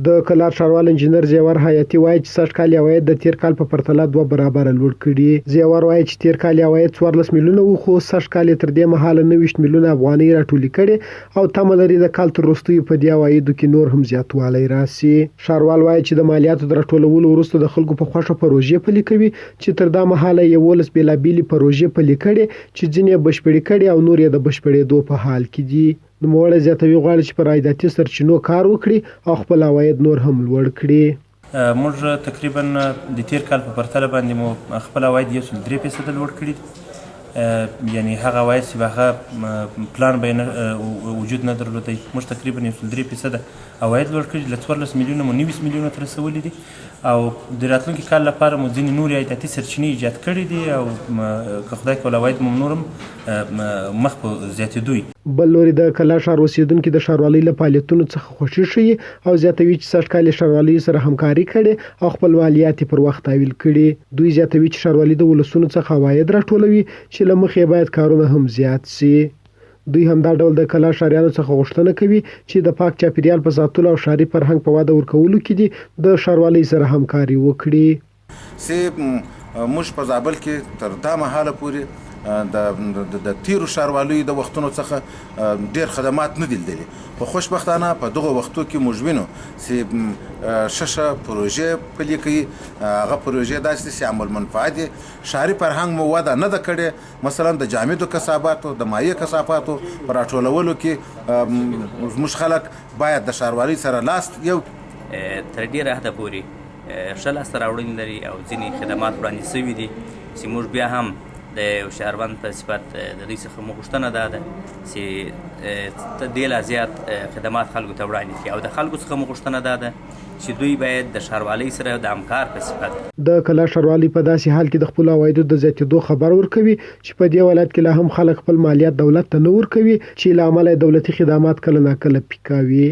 د کلات ښاروال انجینر زیور حیاتي وایي چې سږ کال عواید د تیر کال په پرتله 2 برابره لوړ کړي. زیور وایي چې تیر کال عواید 14 میلیونه وو، خو سږ کال تر دې مهاله 29 میلیونه افغانۍ راټولې کړي او تمه لري د کال تر وروستیو په دې عوایدو کې نور هم زیاتوالی راسي. ښاروال وایي چې د مالیاتو د راټولولو وروسته د خلکو په خوښه پروژې پلي کوي چې تر دا مهاله 11 بېلابېلې پروژې پلي کړي چې ځینې یې بشپړې کړي او نور یې د بشپړېدو په حال کې دي. نوموړی زیاتوي غواړي چې پر عایداتي سرچینو کار وکړي او خپل عواید نور هم لوړ کړي. موږ تقریبا د تیر کال په پرتله باندې مو خپل عواید 3% لوړ کړي. یعنی هغه عواید چې به هغه پلان به وجود نه درلودی، موږ تقریبا 3% عواید لوړ کړي. له 14 میلیونه مو 19 میلیونه ته رسولي دي او د راتلونکي کال لپاره مو ځینې نورې عایداتي سرچینې ایجاد کړي دي او که خدای کول عواید مو نور هم مخ په زیاتېدو وي. بل لوري د کلا ښار اوسیدونکي د ښاروالۍ له فعالیتونو څخه خوښي ښیي او زیاتوي چې سږ کال ښاروالۍ سره همکاري کړې او خپل مالیات پر وخت تحویل کړي. دوی زیاتوي چې ښاروالۍ د ولسونو څخه عواید راټولوي چې له مخې باید کارونه هم زیات سي. دوی هم دا ډول د کلا ښاریانو څخه غوښتنه کوي چې د پاک چاپیریال په ساتلو او ښاري فرهنګ په وده ورکولو کې دي د ښاروالۍ سره همکاري وکړي. موږ په زابل کې تر دا مهاله پورې د تیرو ښاروالیو د وختونو څخه ډیر خدمات نه دي لیدلي، خو خوشبختانه په دغه وختو کې موږ وینو چې ښه پروژې پلي کوي. هغه پروژې داسې چې عمل منفعه دي. ښاري فرهنګ مو وده نه ده کړې. مثلا د جامدو کثافاتو د مایع کثافاتو په راټولولو کې موږ خلک باید د ښاروالۍ سره لاس یو تر ډیره حده پورې ښه لاسته راوړنې لري او ځینې خدمات وړاندې شوي دي چې موږ بیا هم د یو شهروند په صفت د دوی څخه مو غوښتنه ده چې ډېر لا زیات خدمات خلکو ته وړاندې کړي او د خلکو څخه مو غوښتنه ده چې دوی باید د ښاروالۍ سره د همکار په صفت د کلا ښاروالۍ په داسې حال کې د خپلو عوایدو د زیاتېدو خبر ورکوي چې په دې ولایت کې لا هم خلک خپل مالیات دولت ته نه ورکوي چې له امله دولتي خدمات کله ناکله پیکاوي.